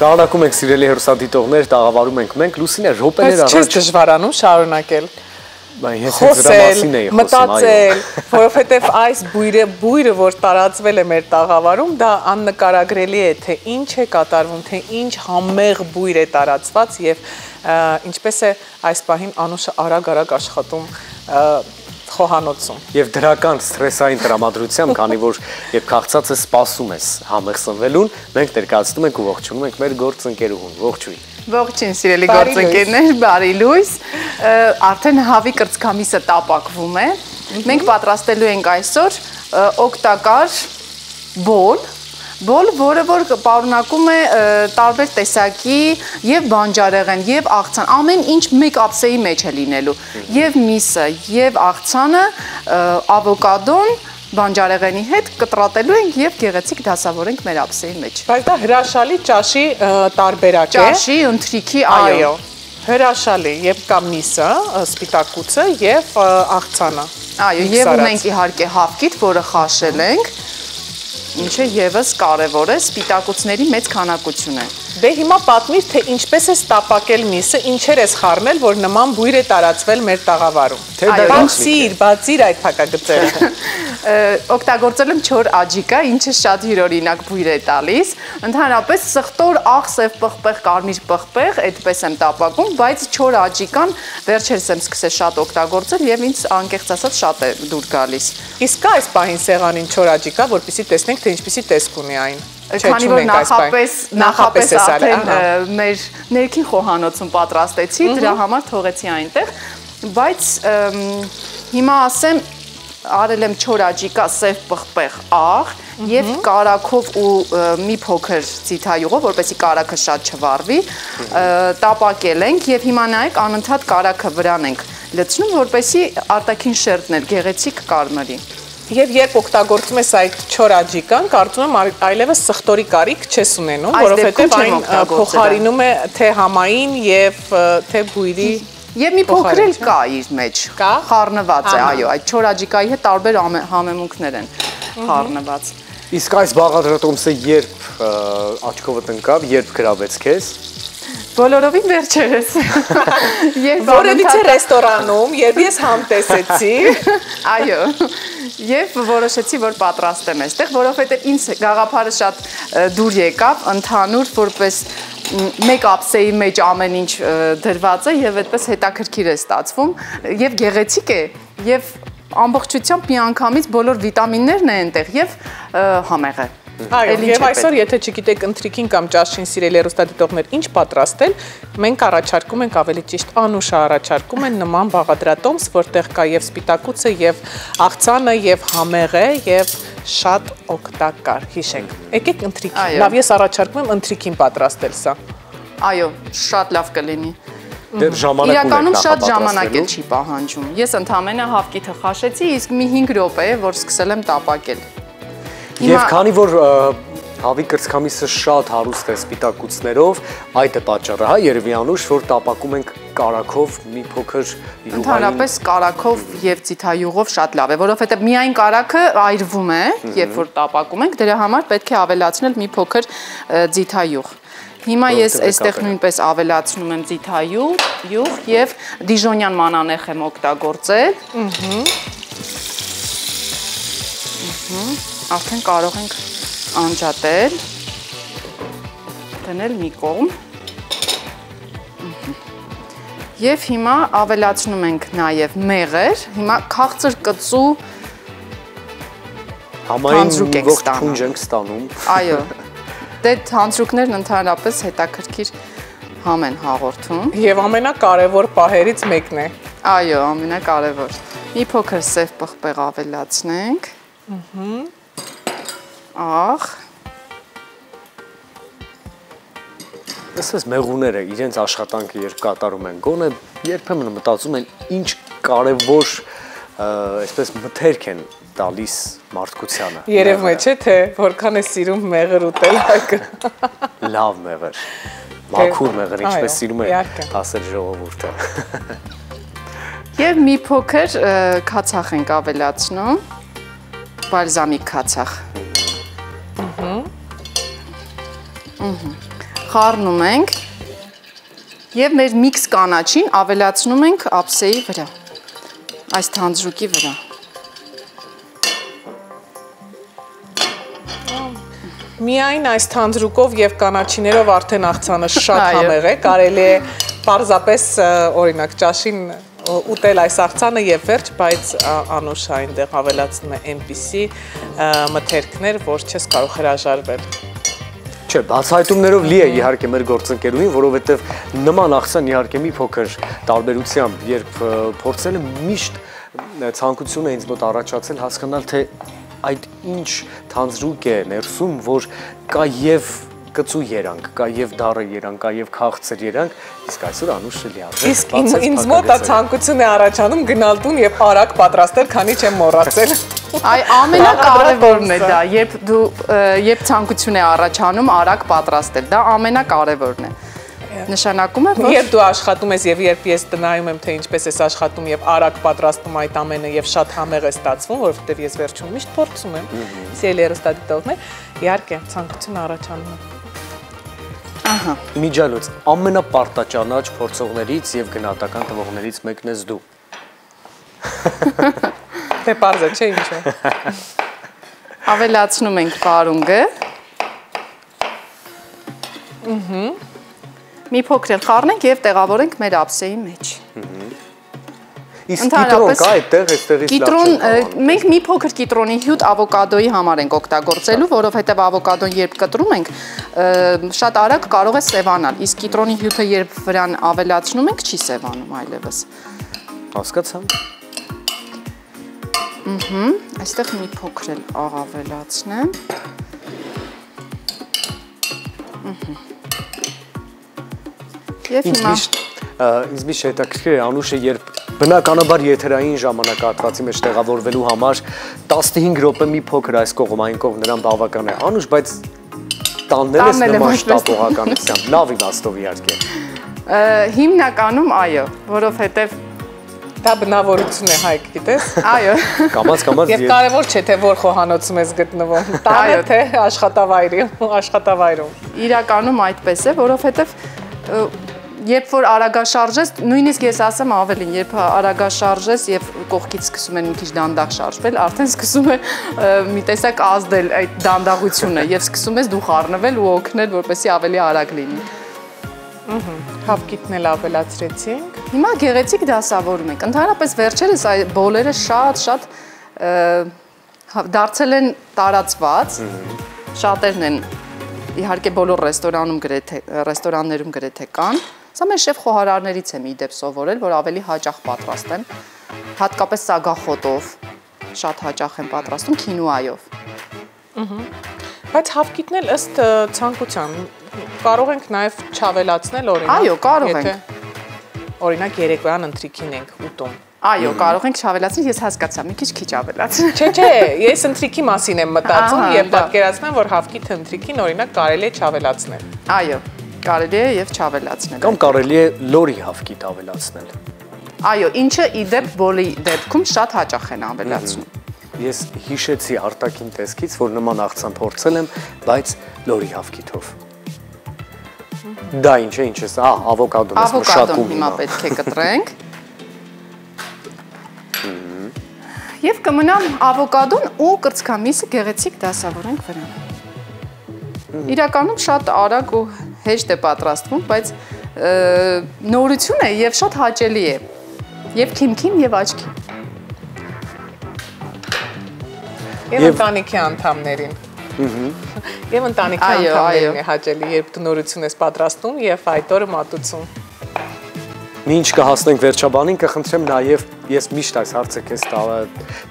Շարունակում ենք սիրելի հեռուստադիտողներ, տաղավարում ենք մենք Լուսինե րոպեներ առաջ։ Բայց չես դժվարանում շարունակել։ Խոսել, մտածել, որովհետև այս բույրը, որ տարածվել է մեր տաղավարում, դա աննկարագրելի է, թե ինչ է կատարվում, թե ինչ համեղ բույր է տարածված եւ ինչպես է այս պահին Անուշը արագ աշխատում խոհանոցում։ Եվ դրական սթրեսային տրամադրությամբ, քանի որ երբ քաղցած ես սպասում ես համեղ սնվելուն, մենք ներկայացնում ենք ու ողջունում ենք մեր գործընկերուհուն։ Ողջույն։ Ողջույն, սիրելի գործընկերներ, բարի լույս։ Արդեն հավի կրծքամիսը տապակվում է։ Մենք պատրաստելու ենք այսօր օգտակար բոլ, որը որ պարունակում է տարբեր տեսակի եւ բանջարեղեն եւ աղցան, ամեն ինչ մեկ ափսեի մեջ է լինելու, եւ միսը, եւ աղցանը, ավոկադոն, բանջարեղենի հետ կտրատելու ենք եւ գեղեցիկ դասավորենք մեր ափսեի մեջ։ Բայց դա հրաշալի ճաշի տարբերակ է։ Ճաշի, ընթրիքի, այո։ Հրաշալի, եւ կա միսը, սպիտակուցը եւ աղցանը։ Այո, եւ ունենք իհարկե հավկիթ, որը խաշել ենք։ Ինչը եւս կարևոր է, սպիտակուցների մեծ քանակություն է։ Դե հիմա պատմիր, թե ինչպես ես տապակել միսը, ինչեր ես խառնել, որ նման բույր է տարածվել մեր տաղավարում։ Բացիր այդ փակագծերը։ Օգտագործել եմ չոր աջիկա, ինչը շատ յուրօրինակ բույր է տալիս։ Ընդհանրապես սխտոր, աղսև պղպեղ, կարմիր պղպեղ, այդպես եմ տապակում, բայց չոր աջիկան վերջերս եմ սկսել շատ օգտագործել եւ ինձ անկեղծ ասած շատ է դուր գալիս։ Իսկ կա այս պահին սեղանին չոր աջիկա, որպեսզի տեսնենք, թե ինչպեսի տեսք ունի այն։ Քանի որ նախապես արդեն մեր ներքին խոհանոցում պատրաստեցի, դրա համար թողեցի այնտեղ, բայց հիմա ասեմ, արել եմ չոր աջիկա, սև պղպեղ աղ եւ կարագով ու մի փոքր ցիթայյուղով, որպեսզի կարագը շատ չվառվի, տապակել ենք եւ հիմա նայեք անընդհատ կարագը վրան ենք լցնում, որպեսզի արտաքին շերտն էլ գեղեցիկ կարմրի։ Եվ երբ օգտագործում ես այդ չոր աջիկան, կարծում եմ այլևս սխտորի կարիք չես ունենում, որովհետև այն փոխարինում է թե համային եւ թե բույրի եւ մի փոքր էլ կա իր մեջ, խառնված է, այո, այդ չոր աջիկայի հետ տարբեր համեմունքներ են խառնված։ Իսկ այս բաղադրատոմսը երբ աչքովդ ընկավ, երբ գրավեց քեզ։ Բոլորովին վերջերս։ Որևիցե ռեստորանում, երբ ես համտեսեցի, այո, եւ որոշեցի, որ պատրաստեմ այստեղ, որովհետեւ ինձ գաղափարը շատ դուր եկավ, ընդհանուր որպես մեկ ափսեի մեջ ամեն ինչ դրված է եւ այդպես հետաքրքիր է ստացվում եւ գեղեցիկ է եւ ամբողջությամբ միանգամից բոլոր վիտամիններն են այնտեղ եւ համեղ է։ Այո, եւ այսօր եթե չգիտեք ընթրիքին կամ ճաշին սիրելի հեռուստադիտողներ ինչ պատրաստել, մենք առաջարկում ենք ավելի ճիշտ Անուշը առաջարկում են նման բաղադրատոմս, որտեղ կա եւ սպիտակուցը եւ աղցանը եւ համեղ է եւ շատ օգտակար, հիշենք։ Եկեք ընթրիքի։ Լավ, ես առաջարկում եմ ընթրիքին պատրաստել սա։ Այո, շատ լավ կլինի։ Իրականում շատ ժամանակ էլ չի պահանջում։ Ես ընդամենը հավկիթը խաշեցի, իսկ մի 5 րոպե է, որ սկսել եմ տապակել։ Եվ քանի որ հավի կրծքամիսը շատ հարուստ է սպիտակուցներով, այդ է պատճառը, հա, երևի Անուշ, որ տապակում ենք կարագով մի փոքր յուղային։ Ընդհանրապես կարագով եւ ցիթայյուղով շատ լավ է, որովհետեւ միայն կարագը այրվում է, երբ որ տապակում ենք, դրա համար պետք է ավելացնել մի փոքր ցիթայյուղ։ Հիմա ես այստեղ նույնպես ավելացնում եմ ցիթայյուղ եւ դիժոնյան մանանեխ եմ օգտագործել։ Արդեն կարող ենք անջատել, դնել մի կողմ և հիմա ավելացնում ենք նաև մեղր, հիմա քաղցր կծու հանձրուկ ենք ստանում։ Այո, դե հանձրուկներն ընդհանրապես հետաքրքիր համ են հաղորդում։ Եվ ամենակարևոր պահերից մեկն է։ Այո, ամենակարևոր։ Մի փոքր սև պղպեղ ավելացնենք։ Աղ։ Այսպես մեղուները իրենց աշխատանքը երբ կատարում են, գոնե երբեմն մտածում են ինչ կարևոր այսպես մթերք են տալիս մարդկությանը։ Երևում է, չէ՞, թե որքան է սիրում մեղր ուտել հայկը։ Լավ մեղր, մաքուր մեղր, ինչպես սիրում է ասել ժողովուրդը։ Եվ մի փոքր քացախ ենք ավելացնում, բալզամիկ քացախ։ խառնում ենք եւ մեր միքս կանաչին ավելացնում ենք ափսեի վրա, այս թանձրուկի վրա։ Միայն այս թանձրուկով եւ կանաչիներով արդեն աղցանը շատ համեղ է, կարելի է պարզապես օրինակ ճաշին ուտել այս աղցանը եւ վերջ, բայց Անուշը այնտեղ ավելացնում է այնպիսի մթերքներ, որ չես կարող հրաժարվել։ Չէ, բացահայտումներով լի է իհարկե մեր գործընկերուհին, որովհետեւ նման աղցան իհարկե մի փոքր տարբերությամբ, երբ փորձել եմ միշտ ցանկություն է ինձ մոտ առաջացել հասկանալ, թե այդ ինչ թանձրուկ է ներսում, որ կա եւ կծու երանք, կա եւ դառը երանք, կա եւ քաղցր երանք, իսկ այսօր Անուշը լիարժեք։ Իսկ ինձ մոտ է ցանկություն է առաջանում գնալ տուն եւ արագ պատրաստել, քանի չեմ մոռացել։ Այ ամենակարևորն է դա, երբ ցանկություն է առաջանում արագ պատրաստել, դա ամենակարևորն է։ Նշանակում է, որ երբ դու աշխատում ես եւ երբ ես տնայում եմ, թե ինչպես ես աշխատում եւ արագ պատրաստում այդ ամենը եւ շատ համեղ է ստացվում, որովհետեւ ես վերջում միշտ փորձում եմ։ Սիրելի հեռուստադիտողներ, իհարկե ցանկություն առաջանում է։ Ահա։ Իմիջիայլոց ամենապարտաճանաչ փորձողներից եւ գնահատական տվողներից մեկն ես դու։ Դե պարզ է, չէ՞ ինչ է։ Ավելացնում ենք պարունգը։ Մի փոքր խառնենք եւ տեղավորենք մեր ափսեի մեջ։ Իսկ կիտրոն կա այդտեղ, այստեղից կիտրոն, մենք մի փոքր կիտրոնի հյութ ավոկադոյի համար ենք օգտագործելու, որովհետեւ ավոկադոն երբ կտրում ենք, շատ արագ կարող է սևանալ, իսկ կիտրոնի հյութը երբ վրան ավելացնում ենք, չի սևանում այլևս։ Հասկացա։ Այստեղ մի փոքր էլ աղ ավելացնեմ։ Եվ հիմա ինձ միշտ հետաքրքիր է Անուշը, երբ բնականաբար եթերային ժամանակահատվածի մեջ տեղավորվելու համար 15 րոպե մի փոքր այս կողմ այն կողմ նրան բավական է։ Անուշ, բայց տաննել ես նման շտապողականությամբ, լավ իմաստով իհարկե։ Հիմնականում այո, որովհետև դա բնավորություն է, Հայկ, գիտես։ Այո։ Կամաց Եվ կարևոր չէ, թե որ խոհանոցում ես գտնվում, տանը թե աշխատավայրում։ Իրականում այդպես է, որովհետև երբ որ արագաշարժ ես, նույնիսկ ես ասեմ ավելին, երբ արագաշարժ ես եւ կողքից սկսում են մի քիչ դանդաղ շարժվել, արդեն սկսում է մի տեսակ ազդել այդ դանդաղությունը եւ սկսում ես դու խառնվել ու օգնել, որպեսզի ավելի արագ լինի։ Հավկիթն էլ ավելացրեցինք։ Հիմա գեղեցիկ դասավորում ենք։ Ընդհանրապես վերջերս այդ բոլերը շատ դարձել են տարածված, շատերն են իհարկե բոլոր ռեստորաններում գրեթե կան։ Սա մեր շեֆ խոհարարներից եմ իդեպ սովորել, որ ավելի հաճախ պատրաստեն, հատկապես սագախոտով, շատ հաճախ են պատրաստում քինուայով։ Բայց հավկիթն էլ ըստ ցանկության կարող ենք նաև չավելացնել, օրինակ։ Այո, կարող ենք։ Օրինակ երեկոյան ընթրիքին ենք ուտում։ Այո, կարող ենք չավելացնել, ես հասկացա, մի քիչ ավելացնել։ Չէ, ես ընթրիքի մասին եմ մտածում եւ պատկերացնեմ, որ հավկիթ ընթրիքին օրինակ կարելի է չավելացնել։ Այո, կարելի է եւ չավելացնել։ Կամ կարելի է լորի հավկիթ ավելացնել։ Այո, ինչը իդեպ բոլի դեպքում շատ հաճախ են ավելացնում։ Ես հիշեցի արտաքին տեսքից, որ նման աղցան փորձել եմ, բայց լորի հավկիթով։ Դա ինչ է, ավոկադոն ես մշակում։ Ավոկադոն հիմա պետք է կտրենք։ Եվ կմնամ ավոկադոն ու կրծքամիսը գեղեցիկ դասավորենք վրան։ Իրականում շատ արագ ու հեշտ է պատրաստվում, բայց նորություն է եւ շատ հաճելի է։ Եվ քիմքին եւ աչքին։ Եվ ընտանիքի անդամներին։ Եվ ընտանիքի անդամներին է հաճելի, երբ դու նորություն ես պատրաստում եւ այդ օրը մատուցում։ Մինչ կհասնենք վերջաբանին, կխնդրեմ նաև ես միշտ այս հարցը քեզ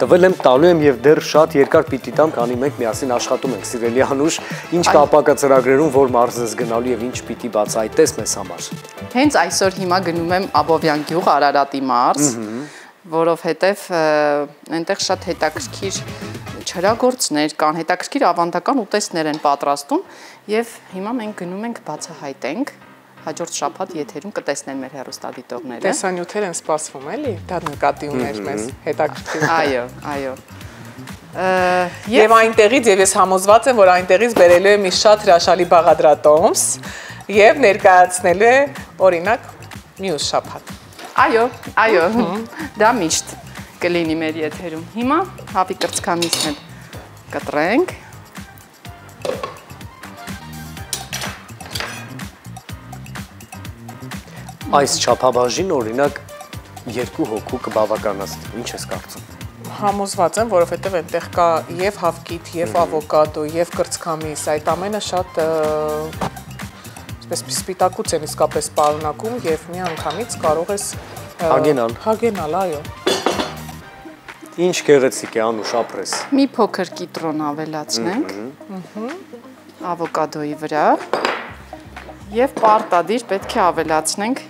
տվել եմ, տալու եմ եւ դեռ շատ երկար պիտի տամ, քանի մենք միասին աշխատում ենք, սիրելի Անուշ, ինչ կա ապակա ծրագրերում, որ մարզես գնալու եւ ինչ պիտի բացահայտես մեզ համար։ Հենց այսօր հիմա գնում եմ Աբովյան գյուղ, Արարատի մարզ, որովհետեւ այնտեղ շատ հետաքրքիր չրագործներ կան, հետաքրքիր ավանդական ուտեստներ են պատրաստում եւ հիմա մենք գնում ենք բացահայտենք։ Հաջորդ շաբաթ եթերում կտեսնեն մեր հեռուստադիտողները։ Տեսանյութեր են սպասվում, էլի։ Դա նկատի ուներ մեզ հետաքրքիր։ Այո, այո։ Եվ այնտեղից, եւ ես համոզված եմ, որ այնտեղից բերելու է մի շատ հրաշալի բաղադրատոմս, եւ ներկայացնելու է օրինակ մյուս շաբաթ։ Այո, դա միշտ կլինի մեր եթերում։ Հիմա հավի կրծքամիսն էլ կտրենք։ Այս չափաբաժին օրինակ 2 հոգու կբավականացնի։ Ինչ ես կարծում։ Համոզված եմ, որովհետև այնտեղ կա եւ հավկիթ, եւ ավոկադո, եւ կրծքամիս, այդ ամենը շատ այսպես սպիտակուց են իսկապես պարունակում եւ միանգամից կարող ես հագենալ, այո։ Ինչ գեղեցիկ է Անուշ ապրես։ Մի փոքր կիտրոն ավելացնենք ավոկադոյի վրա եւ պարտադիր պետք է ավելացնենք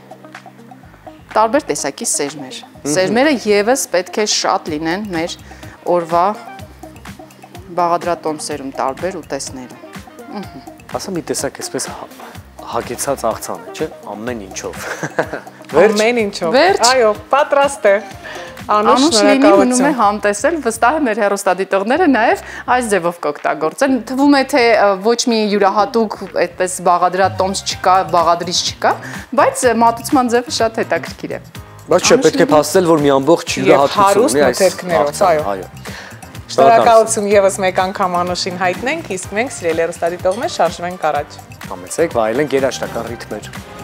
տարբեր տեսակի սերմեր։ Սերմերը եւս պետք է շատ լինեն մեր օրվա բաղադրատոմսերում տարբեր ուտեստներում։ Ասա մի տեսակ այսպես հագեցած աղցան է, չէ՞, ամեն ինչով։ Ամեն ինչով։ Այո, պատրաստ է։ Անուշ լինի մնում է համտեսել, վստահ եմ մեր հեռուստադիտողները նաև այս ձևով կօգտագործեն։ Թվում է թե ոչ մի յուրահատուկ այդպես բաղադրատոմս չկա, բաղադրիչ չկա, բայց մատուցման ձևը շատ հետաքրքիր է։ Բայց չէ, պետք է փաստել, որ մի ամբողջ յուրահատություն ունի այս մթերքներով, այո։ Շնորհակալություն եւս մեկ անգամ Անուշին հայտնենք, իսկ մենք սիրելի հեռուստադիտողներ շարժվենք առաջ։ Համեցեք վայելենք երաժշտական ռիթմեր։